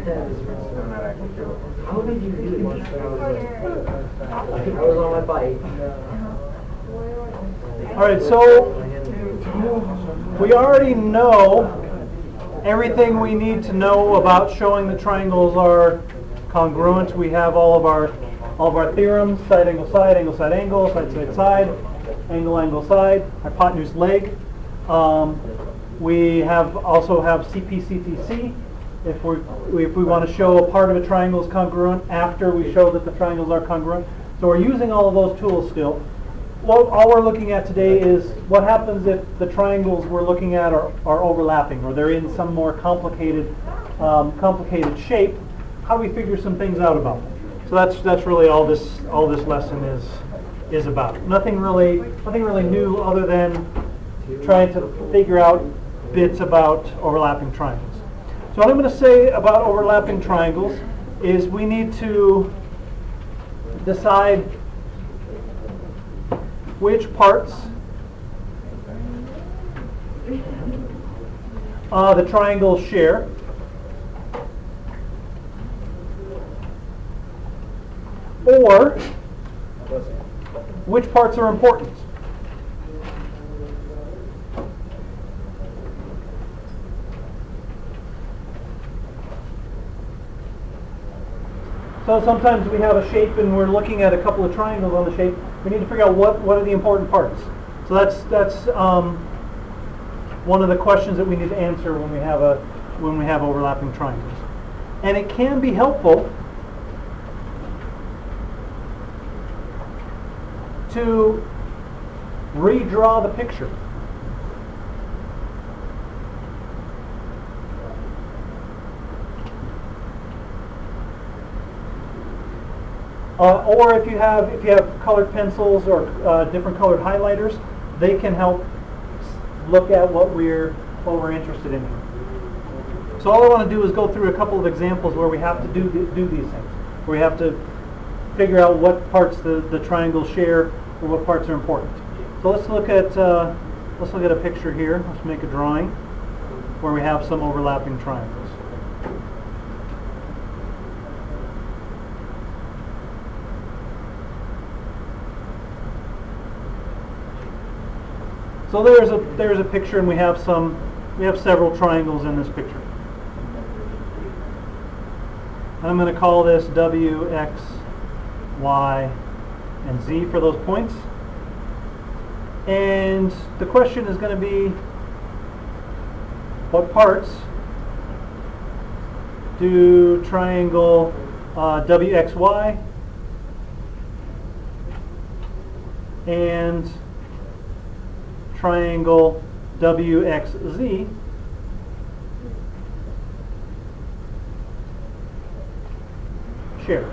How did you do this? I was on my bike. All right, so we already know everything we need to know about showing that triangles are congruent. We have all of our theorems: side, angle, side, angle, side, angle, side, side, side, angle, angle, side, hypotenuse, leg. We also have CP, CTC. If we want to show a part of a triangle is congruent after we show that the triangles are congruent. So we're using all of those tools still. All we're looking at today is what happens if the triangles we're looking at are overlapping, or they're in some more complicated shape. How do we figure some things out about them? So that's really all this lesson is about. Nothing really new other than trying to figure out bits about overlapping triangles. So what I'm going to say about overlapping triangles is we need to decide which parts the triangles share, or which parts are important. So sometimes we have a shape and we're looking at a couple of triangles on the shape. We need to figure out what are the important parts. So that's one of the questions that we need to answer when we have overlapping triangles. And it can be helpful to redraw the picture. Or if you have colored pencils or different colored highlighters, they can help look at what we're interested in here. So all I want to do is go through a couple of examples where we have to do these things, where we have to figure out what parts the triangles share or what parts are important. So let's look at a picture here. Let's make a drawing where we have some overlapping triangles. So there's a picture, and we have several triangles in this picture. And I'm going to call this W, X, Y, and Z for those points. And the question is going to be, what parts do triangle WXY and triangle WXZ share?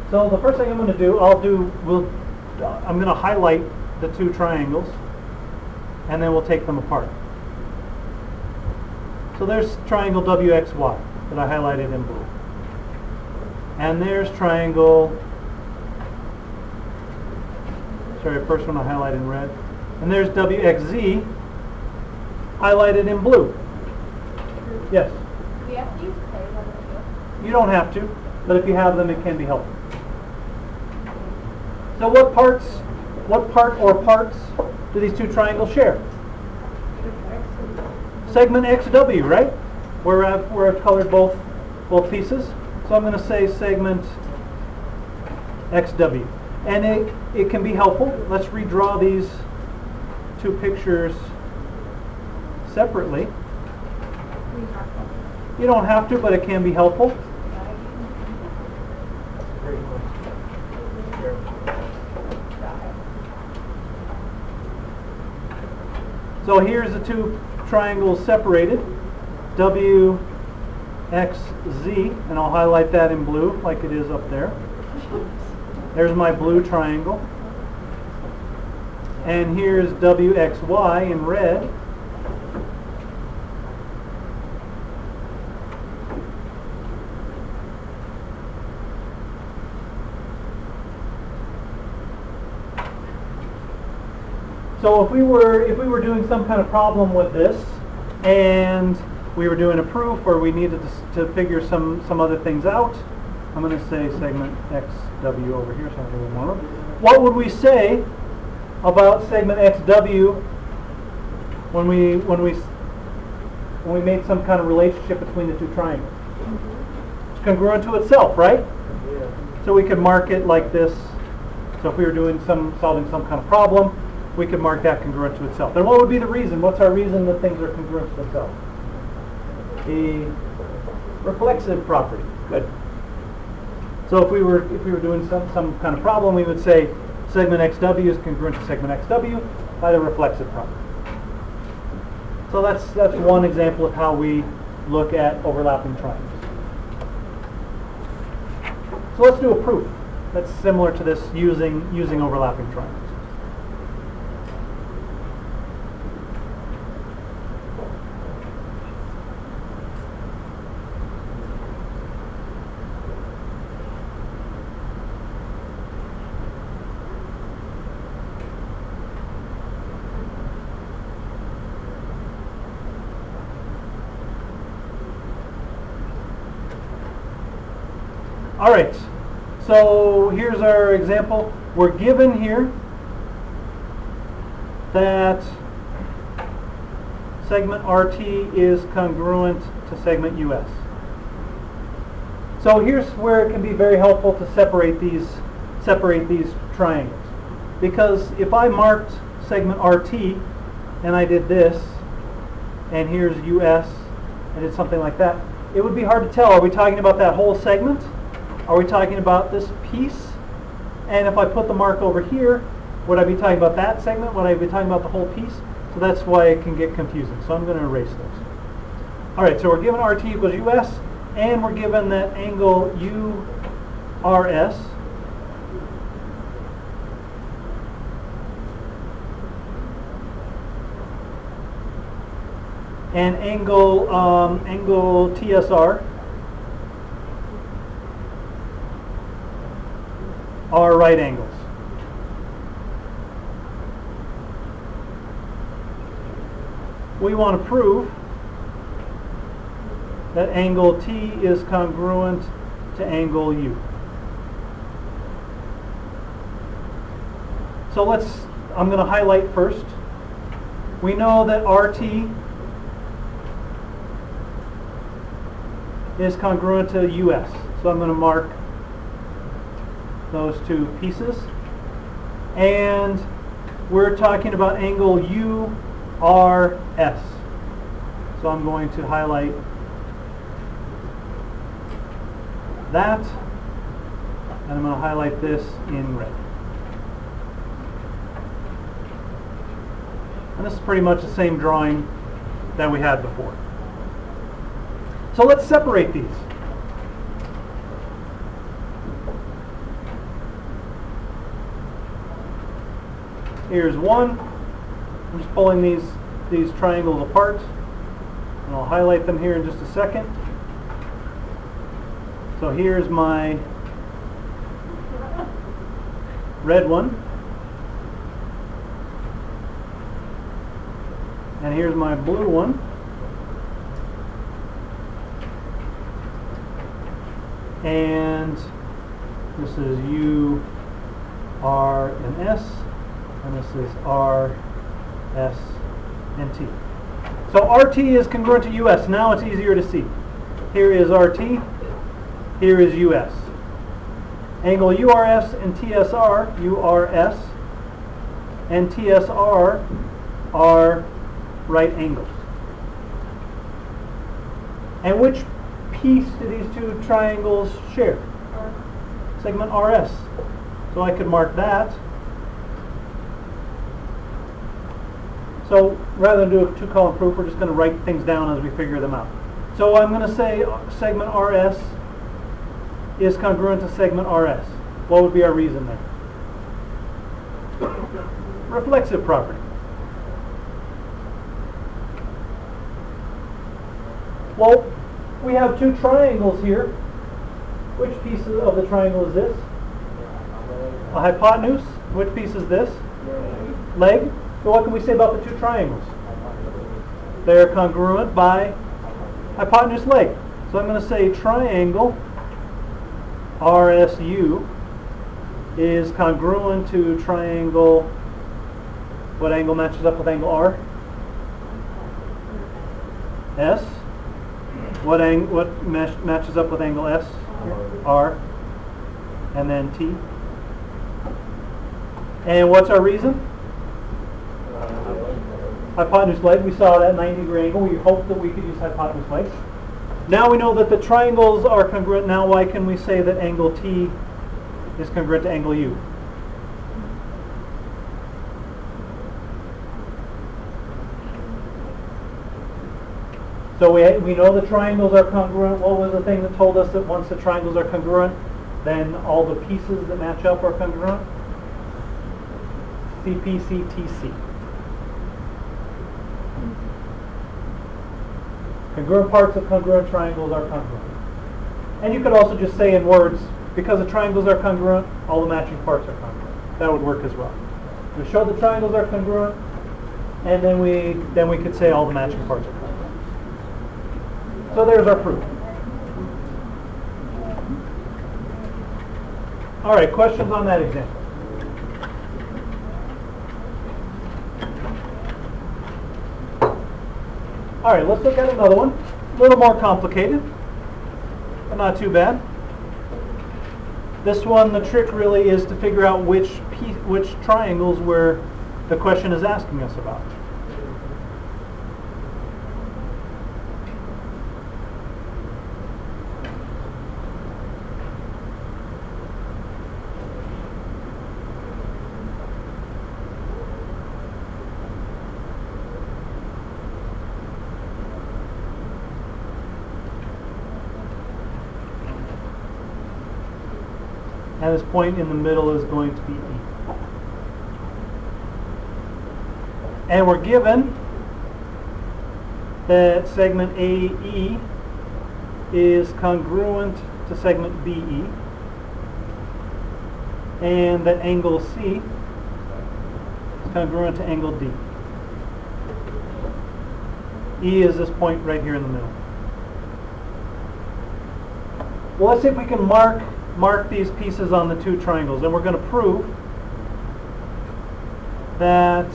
So the first thing I'm going to do, I'm going to highlight the two triangles, and then we'll take them apart. So there's triangle WXY that I highlighted in blue, and there's triangle. Sorry, first one I highlighted in red. And there's WXZ highlighted in blue. Yes? Do we have to use colors? You don't have to, but if you have them, it can be helpful. So what part or parts do these two triangles share? Segment XW, right? Where I've colored both pieces. So I'm going to say segment XW. And it can be helpful. Let's redraw these two pictures separately. You don't have to, but it can be helpful. So here's the two triangles separated, W, X, Z, and I'll highlight that in blue like it is up there. There's my blue triangle. And here's WXY in red. So if we were doing some kind of problem with this, and we were doing a proof or we needed to figure some other things out, I'm going to say segment XW over here, so I have a little more room. What would we say about segment XW when we made some kind of relationship between the two triangles? It's congruent to itself, right? Yeah. So we could mark it like this. So if we were doing solving some kind of problem, we could mark that congruent to itself. Then what would be the reason? What's our reason that things are congruent to itself? A reflexive property. Good. So if we were doing some kind of problem, we would say segment XW is congruent to segment XW by the reflexive property. So that's one example of how we look at overlapping triangles. So let's do a proof that's similar to this using overlapping triangles. All right, so here's our example. We're given here that segment RT is congruent to segment US. So here's where it can be very helpful to separate these triangles. Because if I marked segment RT and I did this, and here's US, and did something like that, it would be hard to tell. Are we talking about that whole segment? Are we talking about this piece? And if I put the mark over here, would I be talking about that segment? Would I be talking about the whole piece? So that's why it can get confusing. So I'm going to erase those. All right, so we're given RT equals US, and we're given that angle URS. And angle TSR are right angles. We want to prove that angle T is congruent to angle U. So I'm going to highlight first. We know that RT is congruent to US. So I'm going to mark those two pieces. And we're talking about angle URS. So I'm going to highlight that, and I'm going to highlight this in red. And this is pretty much the same drawing that we had before. So let's separate these. Here's one. I'm just pulling these triangles apart, and I'll highlight them here in just a second. So here's my red one, and here's my blue one. And this is U, R, and S, and this is R, S, and T. So RT is congruent to US. Now it's easier to see. Here is RT, here is US. Angle URS and TSR, URS, and TSR are right angles. And which piece do these two triangles share? Segment RS. So I could mark that. So rather than do a two-column proof, we're just going to write things down as we figure them out. So I'm going to say segment RS is congruent to segment RS. What would be our reason there? Reflexive property. Well, we have two triangles here. Which piece of the triangle is this? A hypotenuse. Which piece is this? Leg. So what can we say about the two triangles? They're congruent by hypotenuse leg. So I'm going to say triangle RSU is congruent to triangle, what angle matches up with angle R? S. What matches up with angle S? R. And then T. And what's our reason? Hypotenuse leg. We saw that 90-degree angle. We hoped that we could use hypotenuse leg. Now we know that the triangles are congruent. Now why can we say that angle T is congruent to angle U? So we know the triangles are congruent. What was the thing that told us that once the triangles are congruent, then all the pieces that match up are congruent? CPCTC. Congruent parts of congruent triangles are congruent. And you could also just say in words, because the triangles are congruent, all the matching parts are congruent. That would work as well. We show the triangles are congruent, and then we could say all the matching parts are congruent. So there's our proof. All right, questions on that example? All right, let's look at another one. A little more complicated, but not too bad. This one, the trick really is to figure out which triangles where the question is asking us about. And this point in the middle is going to be E. And we're given that segment AE is congruent to segment BE, and that angle C is congruent to angle D. E is this point right here in the middle. Well, let's see if we can mark these pieces on the two triangles, and we're going to prove that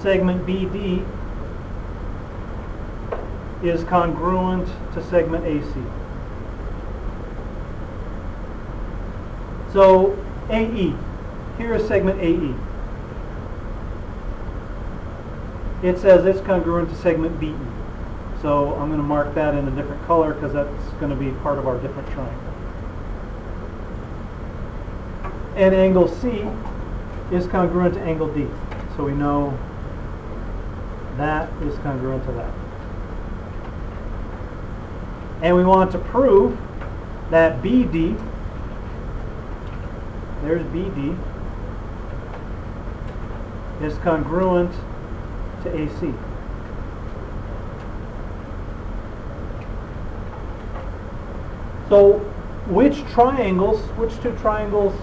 segment BD is congruent to segment AC. So AE, here is segment AE. It says it's congruent to segment BE. So I'm going to mark that in a different color because that's going to be part of our different triangle. And angle C is congruent to angle D. So we know that is congruent to that. And we want to prove that BD, there's BD, is congruent to AC. So which two triangles,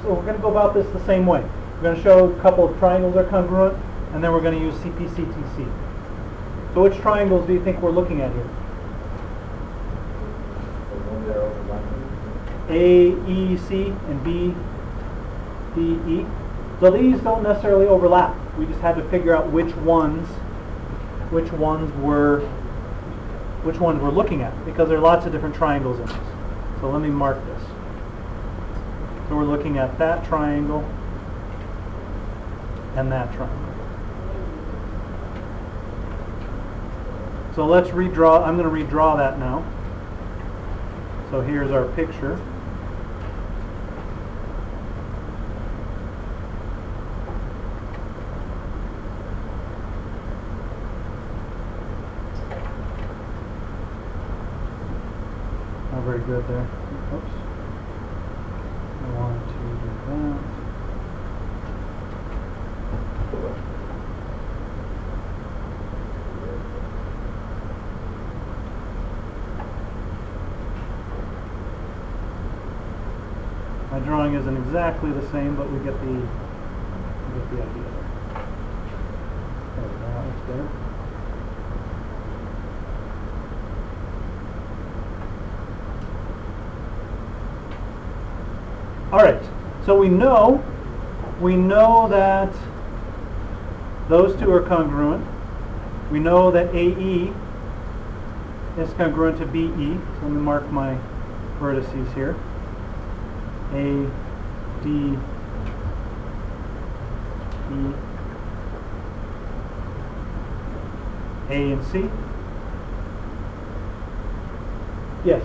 so we're going to go about this the same way. We're going to show a couple of triangles are congruent, and then we're going to use CPCTC. So which triangles do you think we're looking at here? AEC and BDE. So these don't necessarily overlap. We just had to figure out which ones we're looking at, because there are lots of different triangles in this. So let me mark this. So we're looking at that triangle and that triangle. So let's redraw. I'm going to redraw that now. So here's our picture. Not very good there. Oops. I want to do that. My drawing isn't exactly the same, but we get the idea there. There we go, that looks better. All right, so we know that those two are congruent. We know that AE is congruent to BE. So let me mark my vertices here. A, D, E, A and C. Yes.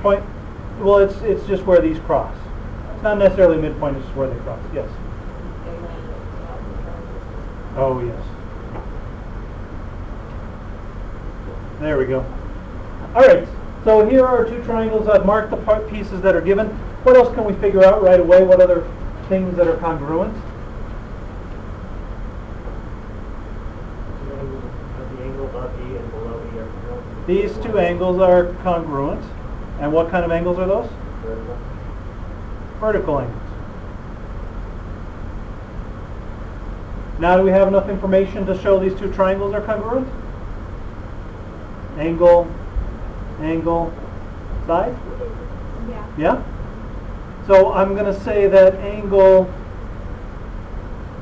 Point. Well, it's just where these cross. It's not necessarily midpoint. It's just where they cross. Yes. Oh yes. There we go. All right. So here are two triangles. I've marked the pieces that are given. What else can we figure out right away? What other things that are congruent? The angle above E and below E are congruent. These two angles are congruent. And what kind of angles are those? Vertical. Vertical angles. Now do we have enough information to show these two triangles are congruent? Angle, angle, side? Yeah. Yeah? So I'm going to say that angle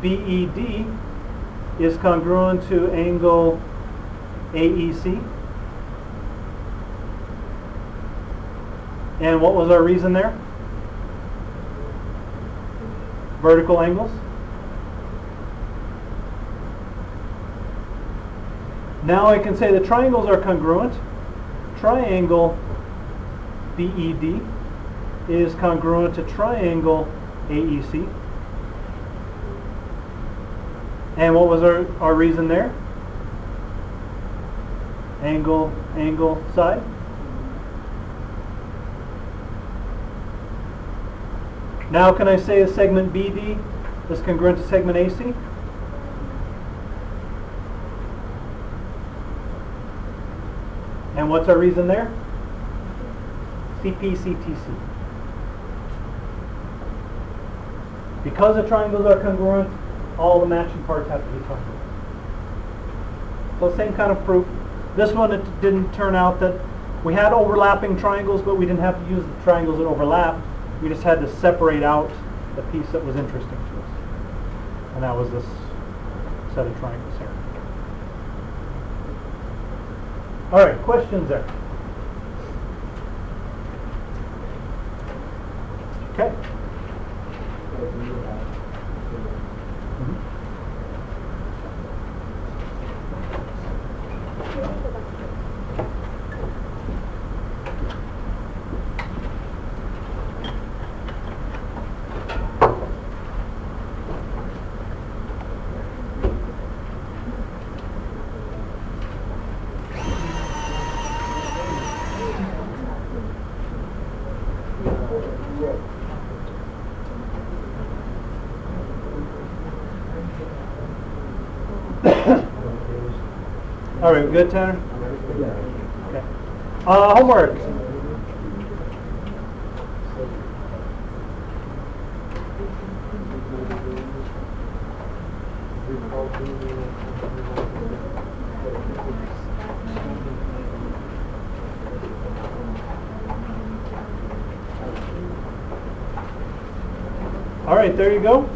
BED is congruent to angle AEC. And what was our reason there? Vertical angles. Now I can say the triangles are congruent. Triangle BED is congruent to triangle AEC. And what was our reason there? Angle, angle, side. Now can I say the segment BD is congruent to segment AC? And what's our reason there? CPCTC. Because the triangles are congruent, all the matching parts have to be congruent. So same kind of proof. This one, it didn't turn out that we had overlapping triangles, but we didn't have to use the triangles that overlapped. We just had to separate out the piece that was interesting to us. And that was this set of triangles here. All right, questions there? Okay. All right, good, Tanner? Okay. Homework. All right, there you go.